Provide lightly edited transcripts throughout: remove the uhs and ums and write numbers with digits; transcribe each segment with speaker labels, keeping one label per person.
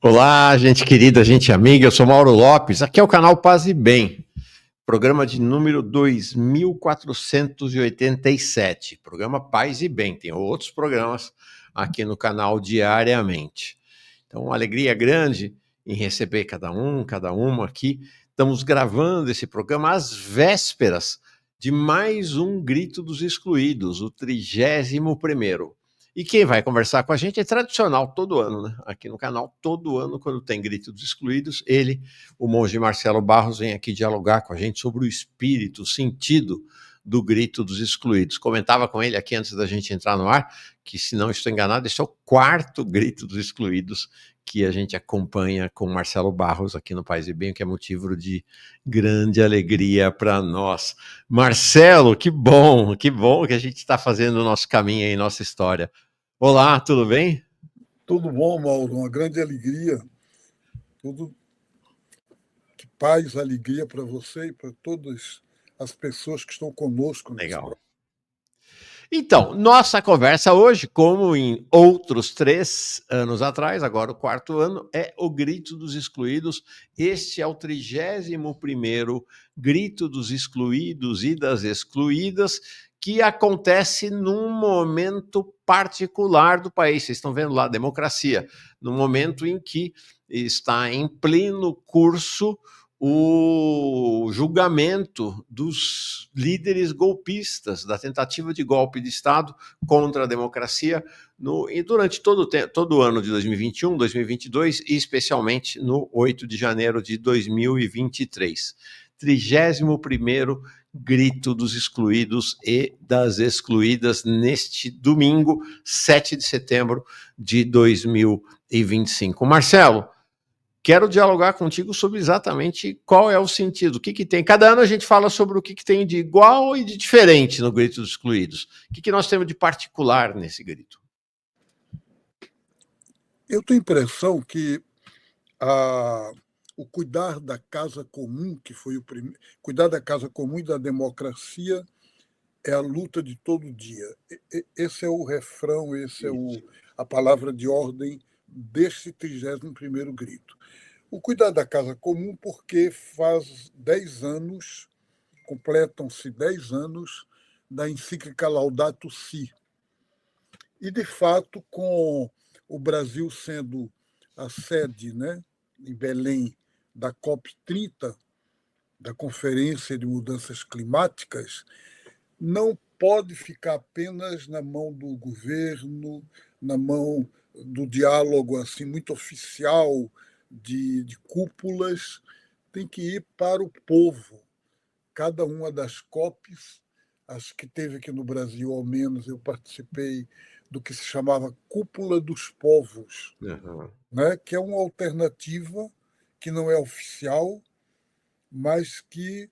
Speaker 1: Olá, gente querida, gente amiga, eu sou Mauro Lopes, aqui é o canal Paz e Bem, programa de número 2487, programa Paz e Bem, tem outros programas aqui no canal diariamente. Então, uma alegria grande em receber cada uma aqui. Estamos gravando esse programa às vésperas de mais um Grito dos Excluídos, o 31º. E quem vai conversar com a gente é tradicional todo ano, né? Aqui no canal, todo ano, quando tem Grito dos Excluídos, ele, o monge Marcelo Barros, vem aqui dialogar com a gente sobre o espírito, o sentido do Grito dos Excluídos. Comentava com ele aqui antes da gente entrar no ar, que se não estou enganado, esse é o quarto Grito dos Excluídos que a gente acompanha com Marcelo Barros aqui no Paz e Bem, que é motivo de grande alegria para nós. Marcelo, que bom que a gente está fazendo o nosso caminho aí, nossa história. Olá, tudo bem?
Speaker 2: Tudo bom, Mauro? Uma grande alegria. Tudo que paz, alegria para você e para todas as pessoas que estão conosco nesse
Speaker 1: Legal.
Speaker 2: programa.
Speaker 1: Então, nossa conversa hoje, como em outros 3 anos atrás, agora o quarto ano, é o Grito dos Excluídos. Este é o 31º Grito dos Excluídos e das Excluídas, que acontece num momento particular do país. Vocês estão vendo lá, democracia, no momento em que está em pleno curso o julgamento dos líderes golpistas, da tentativa de golpe de Estado contra a democracia e durante todo o ano de 2021, 2022 e especialmente no 8 de janeiro de 2023. 31º Grito dos Excluídos e das Excluídas neste domingo, 7 de setembro de 2025. Marcelo, quero dialogar contigo sobre exatamente qual é o sentido, o que tem. Cada ano a gente fala sobre o que tem de igual e de diferente no Grito dos Excluídos. O que nós temos de particular nesse grito?
Speaker 2: Eu tenho a impressão que o cuidar da casa comum, que foi o primeiro, cuidar da casa comum e da democracia é a luta de todo dia. Esse é o refrão, a palavra de ordem deste 31º grito. O cuidar da casa comum porque faz 10 anos, completam-se 10 anos da encíclica Laudato Si. E, de fato, com o Brasil sendo a sede, né, em Belém, da COP30, da Conferência de Mudanças Climáticas, não pode ficar apenas na mão do governo, na mão do diálogo assim muito oficial de cúpulas, tem que ir para o povo. Cada uma das COPs, as que teve aqui no Brasil, ao menos eu participei do que se chamava Cúpula dos Povos, né? Que é uma alternativa que não é oficial, mas que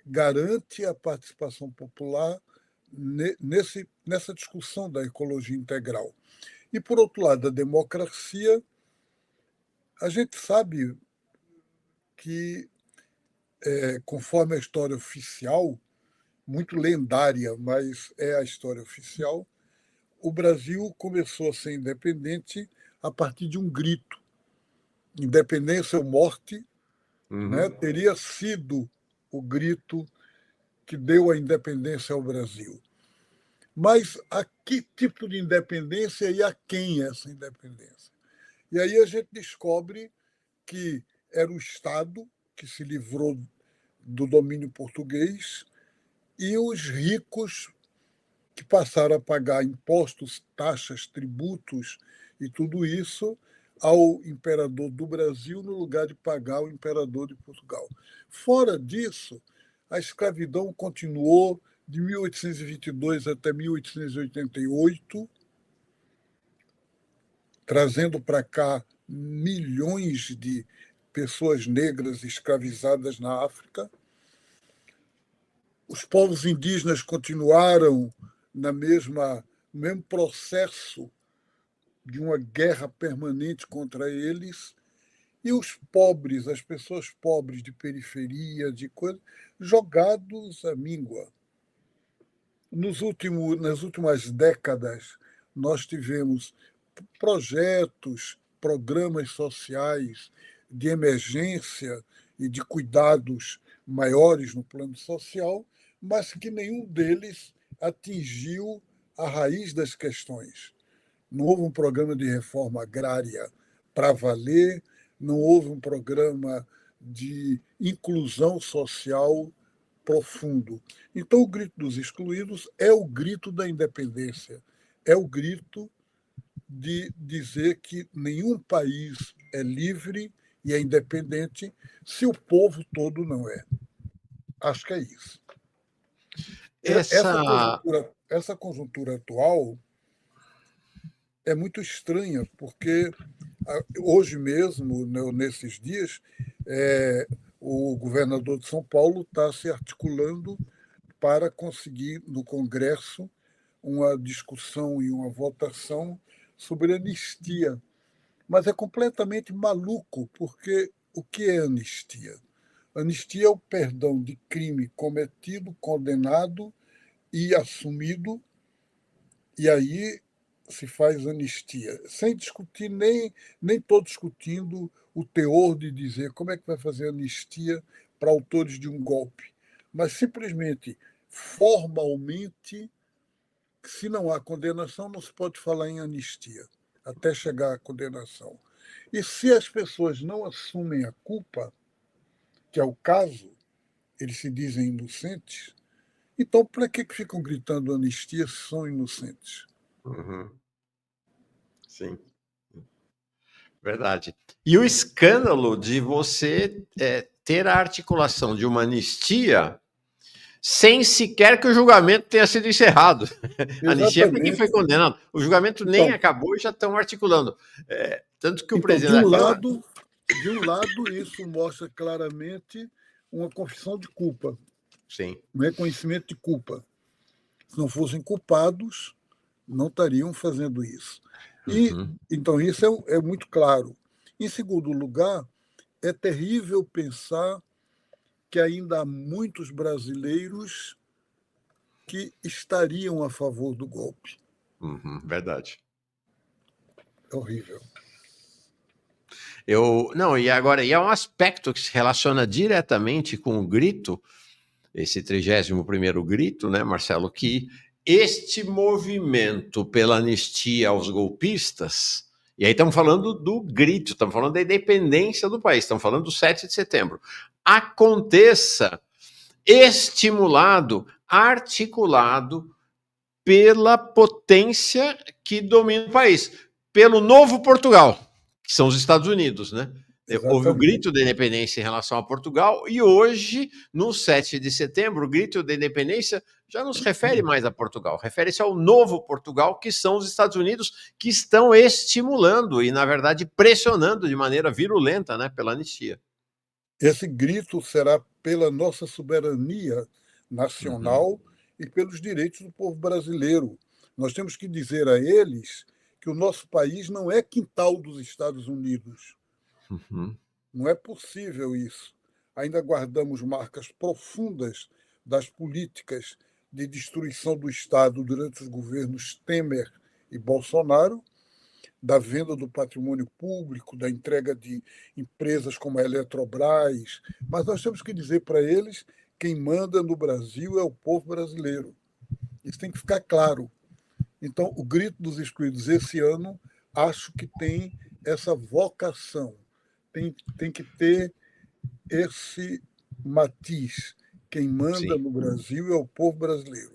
Speaker 2: garante a participação popular nessa discussão da ecologia integral. E, por outro lado, a democracia, a gente sabe que, conforme a história oficial, muito lendária, mas é a história oficial, o Brasil começou a ser independente a partir de um grito. Independência ou morte, né, teria sido o grito que deu a independência ao Brasil. Mas a que tipo de independência e a quem essa independência? E aí a gente descobre que era o Estado que se livrou do domínio português e os ricos que passaram a pagar impostos, taxas, tributos e tudo isso ao imperador do Brasil no lugar de pagar ao imperador de Portugal. Fora disso, a escravidão continuou de 1822 até 1888, trazendo para cá milhões de pessoas negras escravizadas na África. Os povos indígenas continuaram no mesmo processo de uma guerra permanente contra eles, e os pobres, as pessoas pobres de periferia, de coisa, jogados à míngua. Nas últimas décadas, nós tivemos projetos programas sociais de emergência e de cuidados maiores no plano social, mas que nenhum deles atingiu a raiz das questões. Não houve um programa de reforma agrária para valer, não houve um programa de inclusão social profundo. Então, o grito dos excluídos é o grito da independência, é o grito de dizer que nenhum país é livre e é independente se o povo todo não é. Acho que é isso. Essa conjuntura atual é muito estranha, porque hoje mesmo, nesses dias, o governador de São Paulo está se articulando para conseguir, no Congresso, uma discussão e uma votação sobre anistia. Mas é completamente maluco, porque o que é anistia? Anistia é o perdão de crime cometido, condenado e assumido, e aí se faz anistia, sem discutir, nem estou discutindo o teor de dizer como é que vai fazer anistia para autores de um golpe, mas simplesmente, formalmente, se não há condenação, não se pode falar em anistia, até chegar à condenação. E se as pessoas não assumem a culpa, que é o caso, eles se dizem inocentes, então para que ficam gritando anistia se são inocentes?
Speaker 1: Uhum. Sim. Verdade. E o escândalo de você ter a articulação de uma anistia sem sequer que o julgamento tenha sido encerrado. Anistia para quem foi condenado. O julgamento nem acabou e já estão articulando. Tanto que o presidente
Speaker 2: de um lado, isso mostra claramente uma confissão de culpa.
Speaker 1: Sim.
Speaker 2: Um reconhecimento de culpa. Se não fossem culpados, não estariam fazendo isso. E, então, isso é muito claro. Em segundo lugar, é terrível pensar que ainda há muitos brasileiros que estariam a favor do golpe.
Speaker 1: Verdade.
Speaker 2: É horrível.
Speaker 1: E agora, é um aspecto que se relaciona diretamente com o grito, esse 31º grito, né, Marcelo, que este movimento pela anistia aos golpistas, e aí estamos falando do grito, estamos falando da independência do país, estamos falando do 7 de setembro, aconteça estimulado, articulado pela potência que domina o país, pelo novo Portugal, que são os Estados Unidos, né? Exatamente. Houve o grito da independência em relação a Portugal e hoje, no 7 de setembro, o grito da independência já não se refere mais a Portugal, refere-se ao novo Portugal, que são os Estados Unidos, que estão estimulando e, na verdade, pressionando de maneira virulenta, né, pela anistia.
Speaker 2: Esse grito será pela nossa soberania nacional e pelos direitos do povo brasileiro. Nós temos que dizer a eles que o nosso país não é quintal dos Estados Unidos. Não é possível isso. Ainda guardamos marcas profundas das políticas de destruição do Estado durante os governos Temer e Bolsonaro, da venda do patrimônio público, da entrega de empresas como a Eletrobras, mas nós temos que dizer para eles: quem manda no Brasil é o povo brasileiro. Isso tem que ficar claro. Então, o grito dos excluídos esse ano, acho que tem essa vocação, tem que ter esse matiz. Quem manda no Brasil é o povo brasileiro.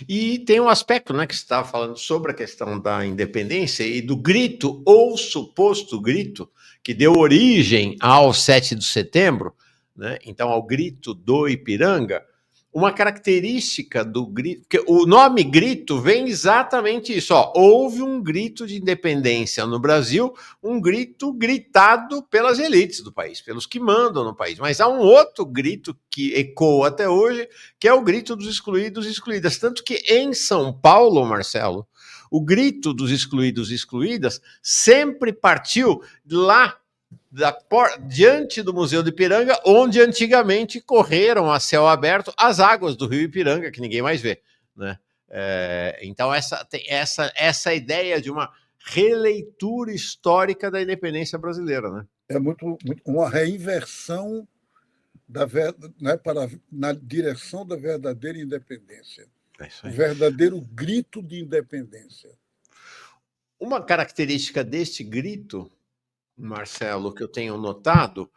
Speaker 1: E tem um aspecto, né, que você estava falando sobre a questão da independência e do grito ou suposto grito que deu origem ao 7 de setembro, né, então ao grito do Ipiranga. Uma característica do grito, porque o nome grito vem exatamente isso, houve um grito de independência no Brasil, um grito gritado pelas elites do país, pelos que mandam no país, mas há um outro grito que ecoa até hoje, que é o grito dos excluídos e excluídas, tanto que em São Paulo, Marcelo, o grito dos excluídos e excluídas sempre partiu lá diante do Museu do Ipiranga, onde antigamente correram a céu aberto as águas do rio Ipiranga, que ninguém mais vê, né? Então essa ideia de uma releitura histórica da independência brasileira, né?
Speaker 2: É uma reinversão né, na direção da verdadeira independência,
Speaker 1: É isso
Speaker 2: o
Speaker 1: aí.
Speaker 2: verdadeiro grito de independência.
Speaker 1: Uma característica deste grito, Marcelo, que eu tenho notado,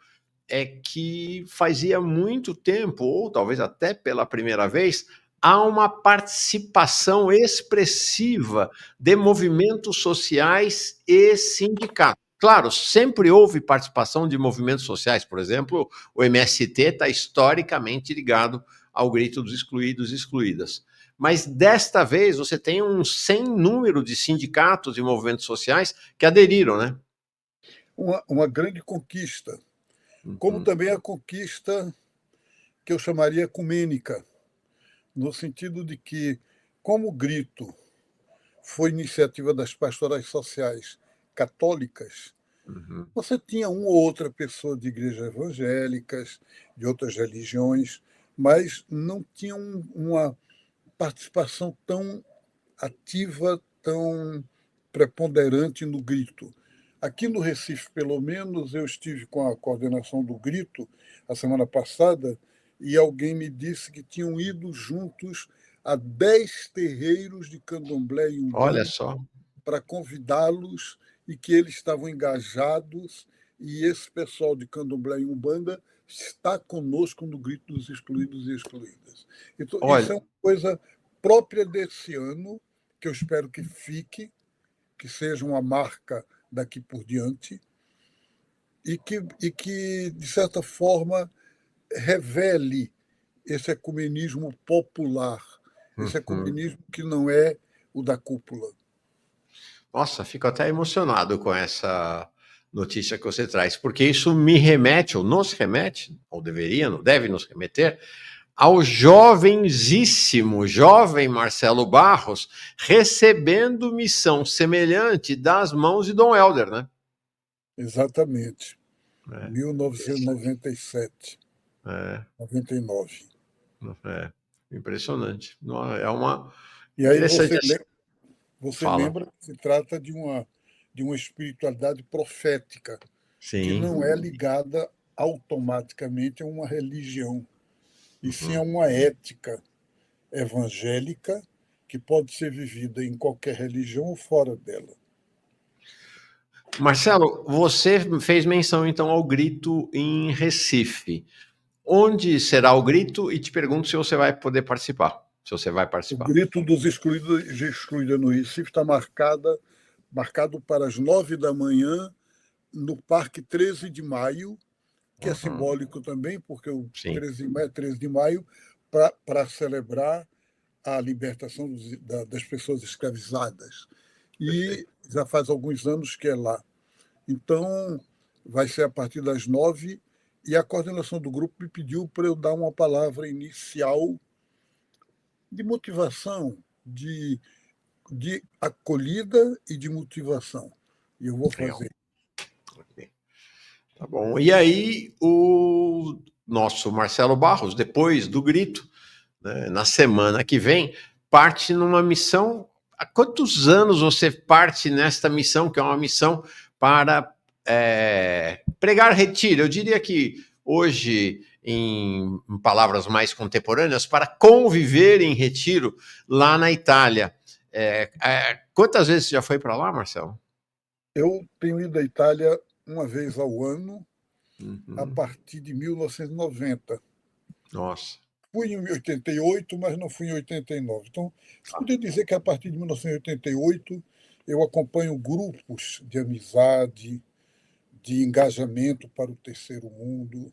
Speaker 1: é que fazia muito tempo, ou talvez até pela primeira vez, há uma participação expressiva de movimentos sociais e sindicatos. Claro, sempre houve participação de movimentos sociais, por exemplo, o MST está historicamente ligado ao grito dos excluídos e excluídas. Mas desta vez você tem um sem número de sindicatos e movimentos sociais que aderiram, né?
Speaker 2: Uma grande conquista, como
Speaker 1: Uhum.
Speaker 2: também a conquista que eu chamaria ecumênica, no sentido de que, como o grito foi iniciativa das pastorais sociais católicas,
Speaker 1: Uhum.
Speaker 2: você tinha uma ou outra pessoa de igrejas evangélicas, de outras religiões, mas não tinha uma participação tão ativa, tão preponderante no grito. Aqui no Recife, pelo menos, eu estive com a coordenação do grito a semana passada e alguém me disse que tinham ido juntos a 10 terreiros de candomblé e
Speaker 1: Olha
Speaker 2: umbanda
Speaker 1: só.
Speaker 2: para convidá-los e que eles estavam engajados e esse pessoal de candomblé e umbanda está conosco no grito dos excluídos e excluídas. Então, isso
Speaker 1: Olha,
Speaker 2: é uma coisa própria desse ano, que eu espero que fique, que seja uma marca daqui por diante, e que de certa forma, revele esse ecumenismo popular, esse
Speaker 1: uhum.
Speaker 2: ecumenismo que não é o da cúpula.
Speaker 1: Nossa, fico até emocionado com essa notícia que você traz, porque isso me remete, ou nos remete, ou deveria, não deve nos remeter, ao jovenzíssimo, jovem Marcelo Barros, recebendo missão semelhante das mãos de Dom Helder, né?
Speaker 2: Exatamente.
Speaker 1: É, interessante.
Speaker 2: 1997,
Speaker 1: É,
Speaker 2: 99.
Speaker 1: é, impressionante. É uma
Speaker 2: E aí
Speaker 1: interessante essa
Speaker 2: você
Speaker 1: fala.
Speaker 2: lembra que se trata de uma espiritualidade profética, que
Speaker 1: Sim.
Speaker 2: não é ligada automaticamente a uma religião, e sim a
Speaker 1: Uhum.
Speaker 2: uma ética evangélica que pode ser vivida em qualquer religião ou fora dela.
Speaker 1: Marcelo, você fez menção então ao grito em Recife. Onde será o grito? E te pergunto se você vai poder participar. Se você vai
Speaker 2: O
Speaker 1: participar.
Speaker 2: grito dos excluídos e excluídas no Recife está marcado para as 9 da manhã no Parque 13 de Maio, que é
Speaker 1: Uhum.
Speaker 2: simbólico também, porque o
Speaker 1: Sim,
Speaker 2: 13 de maio é 13 de maio, para celebrar a libertação das pessoas escravizadas. E
Speaker 1: perfeito.
Speaker 2: já faz alguns anos que é lá. Então, vai ser a partir das 9, e a coordenação do grupo me pediu para eu dar uma palavra inicial de motivação, de acolhida e de motivação. E eu vou
Speaker 1: Legal.
Speaker 2: fazer.
Speaker 1: Ok. Tá bom. E aí, o nosso Marcelo Barros, depois do grito, né, na semana que vem, parte numa missão. Há quantos anos você parte nesta missão, que é uma missão para pregar retiro? Eu diria que hoje, em palavras mais contemporâneas, para conviver em retiro lá na Itália. Quantas vezes você já foi para lá, Marcelo?
Speaker 2: Eu tenho ido à Itália uma vez ao ano, a
Speaker 1: Uhum.
Speaker 2: partir de 1990.
Speaker 1: Nossa.
Speaker 2: Fui em 88, mas não fui em 89. Então, se podia dizer que a partir de 1988 eu acompanho grupos de amizade, de engajamento para o terceiro mundo.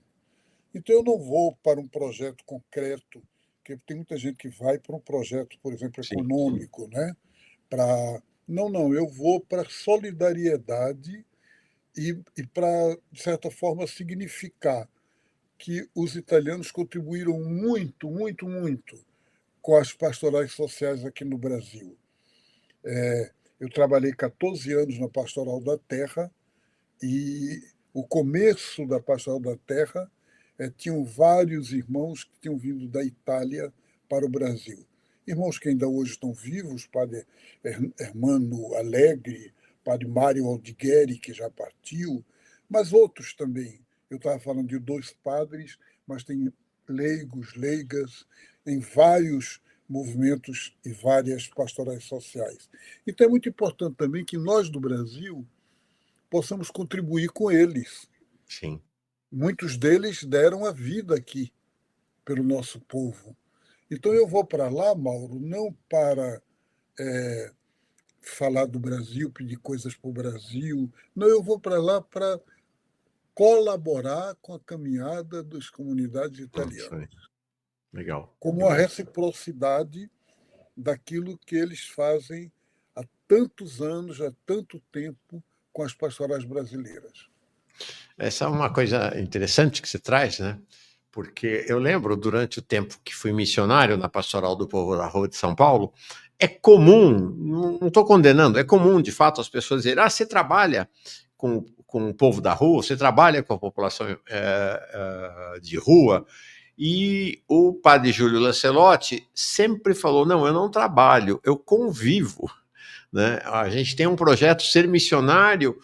Speaker 2: Então, eu não vou para um projeto concreto, porque tem muita gente que vai para um projeto, por exemplo,
Speaker 1: Sim.
Speaker 2: econômico, né? Para não, não, eu vou para solidariedade e para, de certa forma, significar que os italianos contribuíram muito, muito, muito com as pastorais sociais aqui no Brasil. Eu trabalhei 14 anos na Pastoral da Terra e o começo da Pastoral da Terra tinham vários irmãos que tinham vindo da Itália para o Brasil. Irmãos que ainda hoje estão vivos, Padre Hermano Alegre, padre Mário Aldigueri, que já partiu, mas outros também. Eu estava falando de 2 padres, mas tem leigos, leigas, em vários movimentos e várias pastorais sociais. Então é muito importante também que nós do Brasil possamos contribuir com eles.
Speaker 1: Sim.
Speaker 2: Muitos deles deram a vida aqui pelo nosso povo. Então eu vou para lá, Mauro, não para falar do Brasil, pedir coisas para o Brasil. Não, eu vou para lá para colaborar com a caminhada das comunidades
Speaker 1: Isso aí.
Speaker 2: italianas,
Speaker 1: Legal.
Speaker 2: como a
Speaker 1: Legal.
Speaker 2: reciprocidade daquilo que eles fazem há tantos anos, há tanto tempo com as pastorais brasileiras.
Speaker 1: Essa é uma coisa interessante que você traz, né? Porque eu lembro, durante o tempo que fui missionário na Pastoral do Povo da Rua de São Paulo, é comum, não estou condenando, é comum, de fato, as pessoas dizerem: você trabalha com o povo da rua, você trabalha com a população de rua. E o padre Júlio Lancelotti sempre falou: não, eu não trabalho, eu convivo. Né? A gente tem um projeto, ser missionário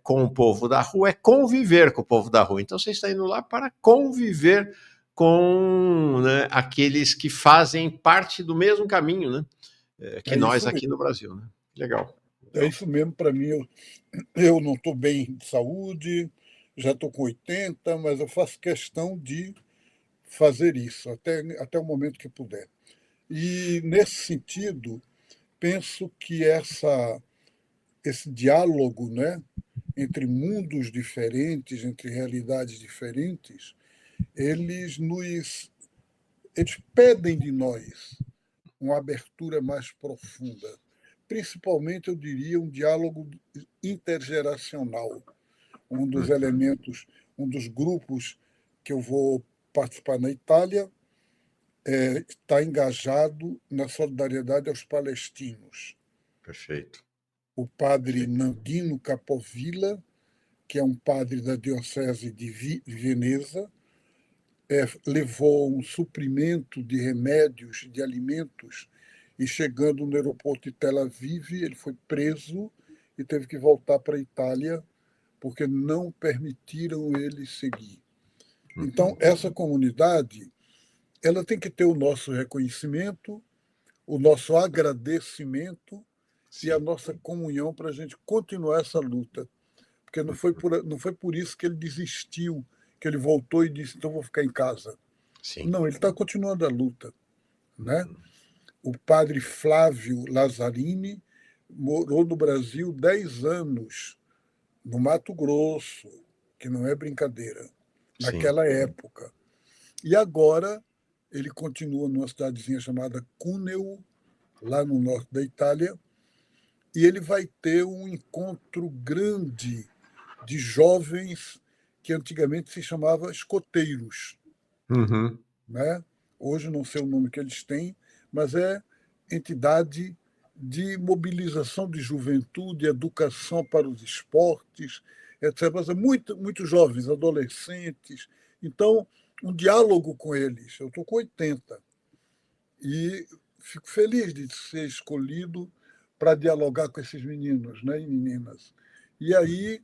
Speaker 1: com o povo da rua é conviver com o povo da rua. Então você está indo lá para conviver com, né, aqueles que fazem parte do mesmo caminho, né, que
Speaker 2: É
Speaker 1: nós
Speaker 2: isso
Speaker 1: aqui
Speaker 2: mesmo.
Speaker 1: no Brasil. Né? Legal.
Speaker 2: É isso mesmo para mim. Eu não estou bem de saúde, já estou com 80, mas eu faço questão de fazer isso até o momento que puder. E, nesse sentido, penso que esse diálogo, né, entre mundos diferentes, entre realidades diferentes, eles pedem de nós uma abertura mais profunda. Principalmente, eu diria, um diálogo intergeracional. Um dos elementos, um dos grupos que eu vou participar na Itália está engajado na solidariedade aos palestinos.
Speaker 1: Perfeito.
Speaker 2: O padre
Speaker 1: Perfeito.
Speaker 2: Nandino Capovilla, que é um padre da Diocese de Veneza, levou um suprimento de remédios, de alimentos, e chegando no aeroporto de Tel Aviv, ele foi preso e teve que voltar para a Itália porque não permitiram ele seguir. Então, essa comunidade ela tem que ter o nosso reconhecimento, o nosso agradecimento e a
Speaker 1: Sim.
Speaker 2: nossa comunhão para a gente continuar essa luta. Porque não foi por isso que ele desistiu, que ele voltou e disse: então vou ficar em casa.
Speaker 1: Sim.
Speaker 2: Não, ele está continuando a luta. Né? O padre Flávio Lazzarini morou no Brasil 10 anos, no Mato Grosso, que não é brincadeira,
Speaker 1: Sim.
Speaker 2: naquela época. E agora ele continua numa cidadezinha chamada Cuneo, lá no norte da Itália, e ele vai ter um encontro grande de jovens que antigamente se chamava escoteiros.
Speaker 1: Uhum.
Speaker 2: Né? Hoje não sei o nome que eles têm, mas é entidade de mobilização de juventude, educação para os esportes, etc. Mas muitos jovens, adolescentes. Então, um diálogo com eles. Eu estou com 80 e fico feliz de ser escolhido para dialogar com esses meninos, né, e meninas. E aí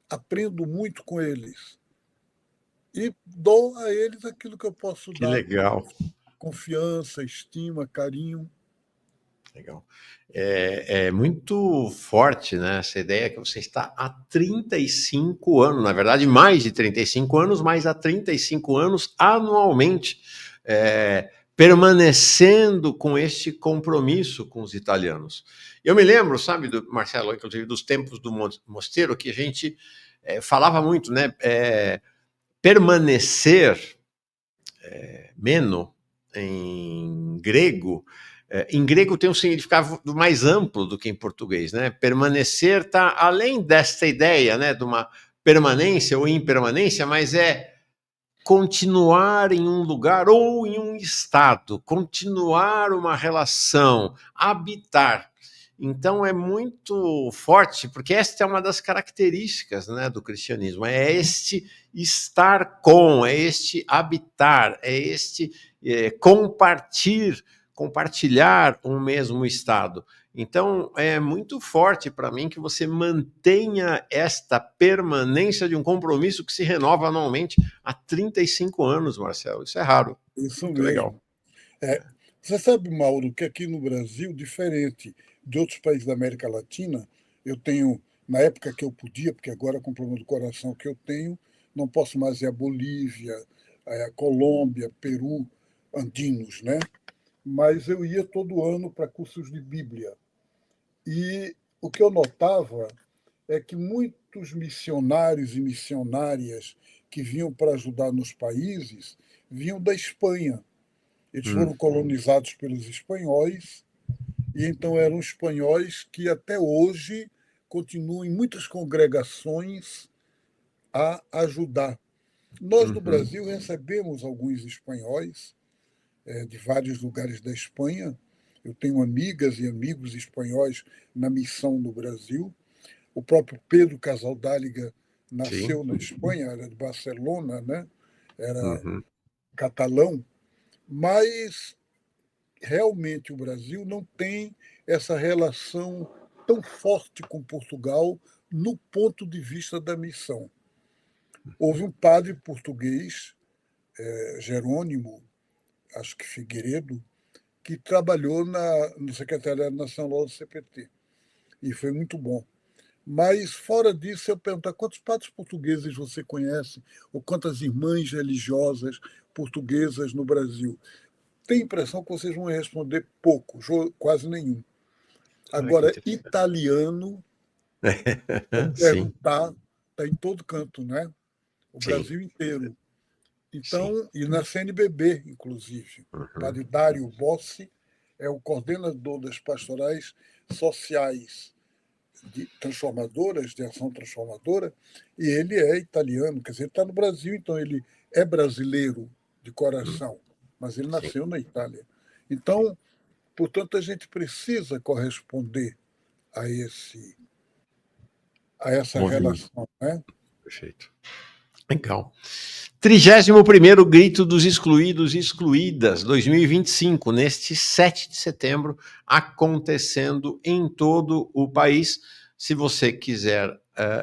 Speaker 2: aprendo muito com eles e dou a eles aquilo que eu posso
Speaker 1: Que
Speaker 2: dar:
Speaker 1: legal.
Speaker 2: confiança, estima, carinho.
Speaker 1: Legal. É muito forte, né, essa ideia que você está há 35 anos, na verdade, mais de 35 anos, mas há 35 anos anualmente, permanecendo com este compromisso com os italianos. Eu me lembro, sabe, Marcelo, inclusive, dos tempos do mosteiro, que a gente falava muito, né, permanecer, meno, em grego. Em grego tem um significado mais amplo do que em português, né? Permanecer está além desta ideia, né, de uma permanência ou impermanência, mas é continuar em um lugar ou em um estado, continuar uma relação, habitar. Então é muito forte, porque esta é uma das características, né, do cristianismo, é este estar com, é este habitar, é este compartilhar um mesmo estado. Então, é muito forte para mim que você mantenha esta permanência de um compromisso que se renova anualmente há 35 anos, Marcelo. Isso é raro.
Speaker 2: Isso
Speaker 1: Muito legal.
Speaker 2: mesmo. É, você sabe, Mauro, que aqui no Brasil, diferente de outros países da América Latina, eu tenho, na época que eu podia, porque agora com o problema do coração que eu tenho, não posso mais ir à Bolívia, à Colômbia, Peru, andinos, né? Mas eu ia todo ano para cursos de Bíblia. E o que eu notava é que muitos missionários e missionárias que vinham para ajudar nos países vinham da Espanha. Eles
Speaker 1: Hum,
Speaker 2: foram colonizados pelos espanhóis, e então eram espanhóis que até hoje continuam em muitas congregações a ajudar. Nós, no
Speaker 1: uhum,
Speaker 2: Brasil, recebemos alguns espanhóis de vários lugares da Espanha. Eu tenho amigas e amigos espanhóis na missão no Brasil. O próprio Pedro Casaldáliga
Speaker 1: sim.
Speaker 2: nasceu na Espanha, era de Barcelona, né? Era
Speaker 1: Uhum,
Speaker 2: catalão, mas realmente o Brasil não tem essa relação tão forte com Portugal no ponto de vista da missão. Houve um padre português, Jerônimo, acho que Figueiredo, que trabalhou no Secretariado Nacional do CPT, e foi muito bom. Mas, fora disso, eu perguntar quantos padres portugueses você conhece, ou quantas irmãs religiosas portuguesas no Brasil. Tenho a impressão que vocês vão responder pouco, quase nenhum.
Speaker 1: olha que
Speaker 2: Agora,
Speaker 1: interessante.
Speaker 2: italiano,
Speaker 1: Sim,
Speaker 2: perguntar, está em todo canto, né? O
Speaker 1: sim,
Speaker 2: Brasil inteiro.
Speaker 1: sim.
Speaker 2: Então, e na CNBB, inclusive. O
Speaker 1: Uhum,
Speaker 2: padre Dário Bossi é o coordenador das pastorais sociais transformadoras, de ação transformadora, e ele é italiano, quer dizer, ele está no Brasil, então ele é brasileiro de
Speaker 1: uhum,
Speaker 2: coração, mas ele
Speaker 1: sim,
Speaker 2: nasceu na Itália.
Speaker 1: sim.
Speaker 2: Então, portanto, a gente precisa corresponder a a essa
Speaker 1: Movimento.
Speaker 2: relação, né?
Speaker 1: Perfeito. Legal. 31º Grito dos Excluídos e Excluídas, 2025, neste 7 de setembro, acontecendo em todo o país. Se você quiser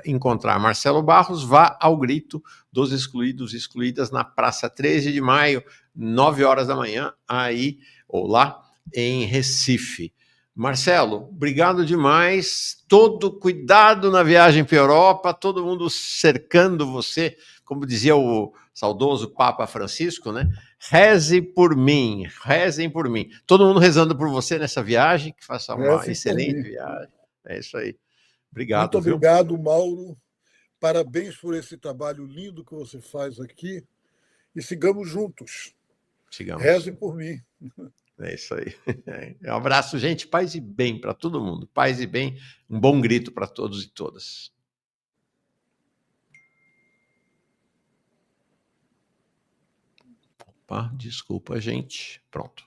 Speaker 1: encontrar Marcelo Barros, vá ao Grito dos Excluídos e Excluídas na Praça 13 de Maio, 9 horas da manhã, aí ou lá em Recife. Marcelo, obrigado demais. Todo cuidado na viagem para a Europa, todo mundo cercando você, como dizia o saudoso Papa Francisco, né? Reze por mim, rezem por mim. Todo mundo rezando por você nessa viagem, que faça uma
Speaker 2: Rezem por
Speaker 1: excelente
Speaker 2: mim.
Speaker 1: viagem. É isso aí.
Speaker 2: Muito
Speaker 1: Obrigado, viu?
Speaker 2: obrigado, Mauro. Parabéns por esse trabalho lindo que você faz aqui e sigamos juntos.
Speaker 1: Sigamos.
Speaker 2: Reze por mim.
Speaker 1: É isso aí. Um abraço, gente. Paz e bem para todo mundo. Paz e bem. Um bom grito para todos e todas. Opa, desculpa, gente. Pronto.